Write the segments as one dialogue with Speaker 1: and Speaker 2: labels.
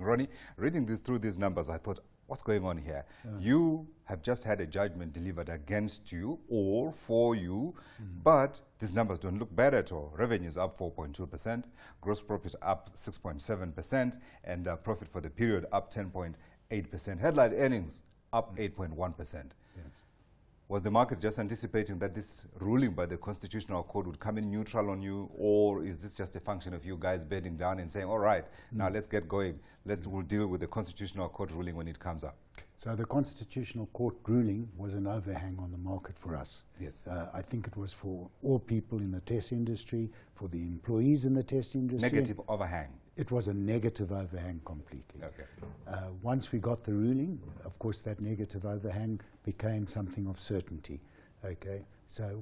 Speaker 1: Ronny, reading through these numbers, I thought, what's going on here? You have just had a judgment delivered against you or for you, but these numbers don't look bad at all. Revenues up 4.2%, gross profit up 6.7%, and profit for the period up 10.8%. Headline earnings up 8.1%. Was the market just anticipating that this ruling by the Constitutional Court would come in neutral on you, or is this just a function of you guys bedding down and saying, all right, now let's get going, we'll deal with the Constitutional Court ruling when it comes up?
Speaker 2: So the Constitutional Court ruling was an overhang on the market for us.
Speaker 1: Yes.
Speaker 2: I think it was for all people in the test industry, for the employees in the test industry.
Speaker 1: Negative overhang.
Speaker 2: It was a negative overhang completely.
Speaker 1: Okay.
Speaker 2: Once we got the ruling, of course, that negative overhang became something of certainty. Okay, so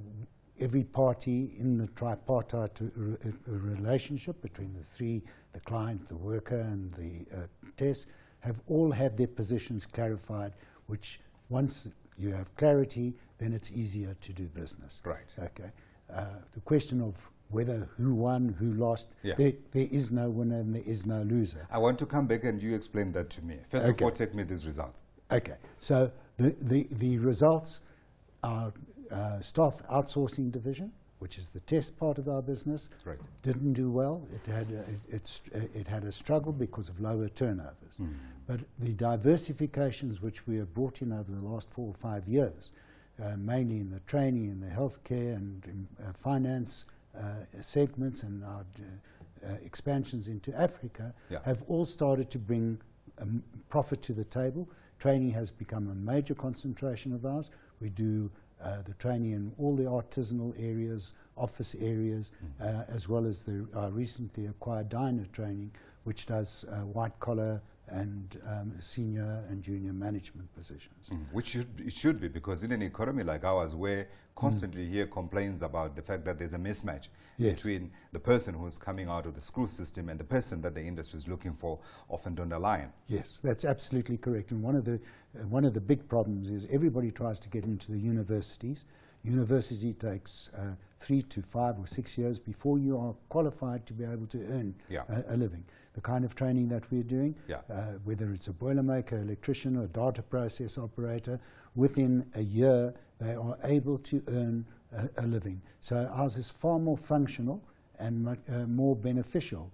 Speaker 2: every party in the tripartite relationship between the three, the client, the worker, and the test, have all had their positions clarified, which once you have clarity, then it's easier to do business.
Speaker 1: Right.
Speaker 2: Okay. The question of whether who won, who lost, there is no winner and there is no loser.
Speaker 1: I want to come back and you explain that to me. First of all, take me these results.
Speaker 2: Okay, so the results are staff outsourcing division, which is the test part of our business, didn't do well. It had a struggle because of lower turnovers. But the diversifications which we have brought in over the last 4 or 5 years, mainly in the training, in the healthcare and in, finance segments, and our expansions into Africa, have all started to bring profit to the table. Training has become a major concentration of ours. We do the training in all the artisanal areas, office areas, as well as the recently acquired diner training, which does white collar and senior and junior management positions.
Speaker 1: Which it should be, because in an economy like ours, where constantly hear complaints about the fact that there's a mismatch between the person who's coming out of the school system and the person that the industry is looking for, often down the line.
Speaker 2: Yes, that's absolutely correct. And one of the big problems is everybody tries to get into the universities. University takes 3 to 5 or 6 years before you are qualified to be able to earn a living. The kind of training that we're doing, whether it's a boilermaker, electrician, or data process operator, within a year they are able to earn a living. So ours is far more functional and much, more beneficial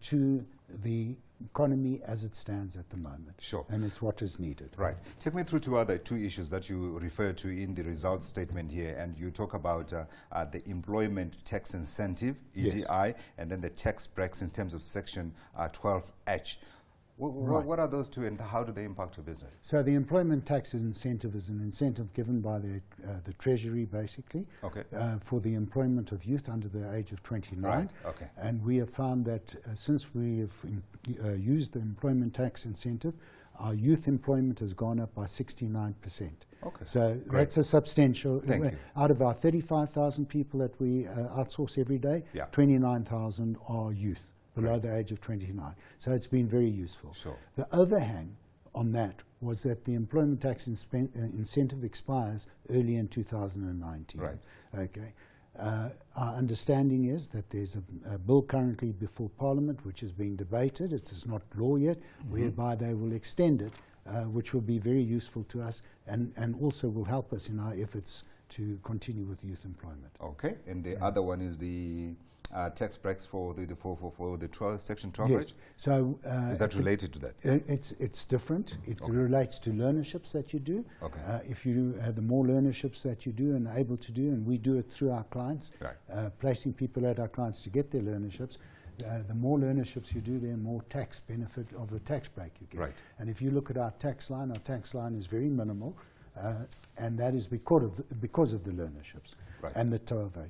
Speaker 2: to the economy as it stands at the moment.
Speaker 1: Sure.
Speaker 2: And it's what is needed.
Speaker 1: Right. Take me through to two issues that you refer to in the results statement here, and you talk about the employment tax incentive, ETI, and then the tax breaks in terms of section 12H. What are those two, and how do they impact your business?
Speaker 2: So the employment tax incentive is an incentive given by the Treasury, basically, for the employment of youth under the age of 29. And we have found that since we have used the employment tax incentive, our youth employment has gone up by 69%. So that's a substantial. Out of our 35,000 people that we outsource every day, 29,000 are youth below the age of 29. So it's been very useful. The overhang on that was that the employment tax incentive expires early in 2019. Okay. Our understanding is that there's a bill currently before Parliament which is being debated. It is not law yet, whereby they will extend it, which will be very useful to us and also will help us in our efforts to continue with youth employment. Okay,
Speaker 1: and the other one is the tax breaks for the section 12.
Speaker 2: Yes. So
Speaker 1: is that related to that?
Speaker 2: It's different. It relates to learnerships that you do. If you have the more learnerships that you do and able to do, and we do it through our clients, placing people at our clients to get their learnerships. The more learnerships you do, the more tax benefit of the tax break you get. And if you look at our tax line is very minimal, and that is because of the learnerships and the 12H.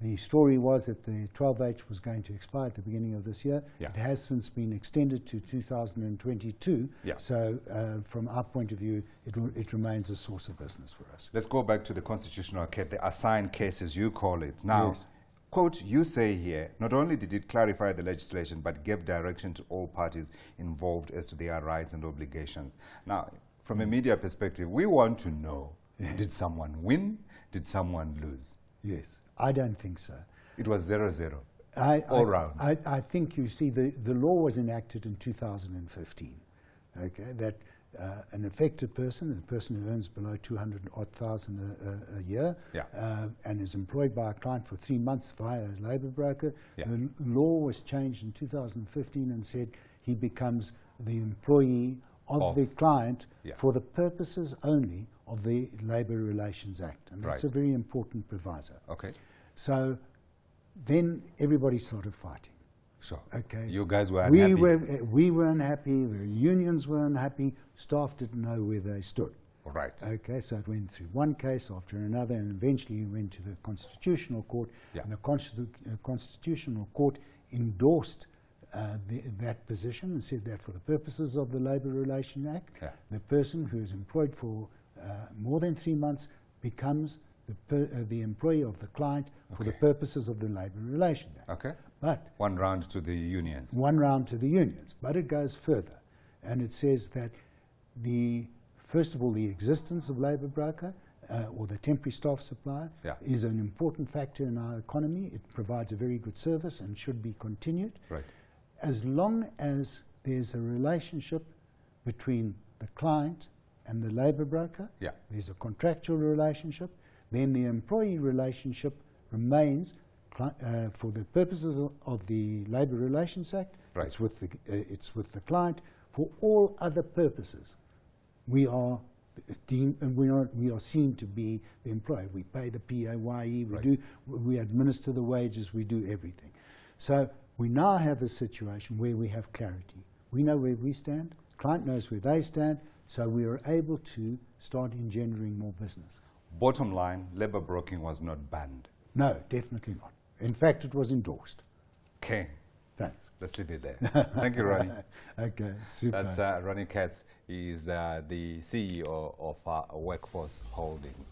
Speaker 2: The story was that the 12H was going to expire at the beginning of this year. It has since been extended to 2022. So from our point of view, it remains a source of business for us.
Speaker 1: Let's go back to the Constitutional Court, the assigned cases you call it. Now, quote, you say here, not only did it clarify the legislation, but gave direction to all parties involved as to their rights and obligations. Now, from a media perspective, we want to know, did someone win? Did someone lose?
Speaker 2: Yes. I don't think so.
Speaker 1: It was 0-0. all round?
Speaker 2: I think, you see, the law was enacted in 2015, okay, that an affected person, a person who earns below 200,000 a year, and is employed by a client for 3 months via a labour broker, the law was changed in 2015 and said he becomes the employee of the client for the purposes only of the Labour Relations Act. And that's a very important proviso.
Speaker 1: Okay.
Speaker 2: So then everybody started fighting.
Speaker 1: Sure.
Speaker 2: Okay.
Speaker 1: You guys were unhappy.
Speaker 2: We were unhappy, the unions were unhappy, staff didn't know where they stood.
Speaker 1: Right.
Speaker 2: Okay, so it went through one case after another, and eventually it went to the Constitutional Court, and the Constitutional Court endorsed that position and said that for the purposes of the Labour Relations Act, the person who is employed for more than 3 months becomes the employee of the client for the purposes of the Labour Relations Act.
Speaker 1: Okay.
Speaker 2: But
Speaker 1: one round to the unions.
Speaker 2: One round to the unions, but it goes further, and it says that first of all, the existence of labour broker or the temporary staff supplier is an important factor in our economy. It provides a very good service and should be continued.
Speaker 1: Right.
Speaker 2: As long as there's a relationship between the client and the labour broker, there's a contractual relationship, then the employee relationship remains for the purposes of the Labour Relations Act. It's with the client. For all other purposes, we are seen to be the employer. We pay the PAYE, we administer the wages, we do everything. So we now have a situation where we have clarity. We know where we stand, client knows where they stand, so we are able to start engendering more business.
Speaker 1: Bottom line, labour broking was not banned.
Speaker 2: No, definitely not. In fact, it was endorsed.
Speaker 1: Okay.
Speaker 2: Thanks.
Speaker 1: Let's leave it there. Thank you, Ronny.
Speaker 2: Okay, super.
Speaker 1: That's Ronny Katz. He's the CEO of Workforce Holdings.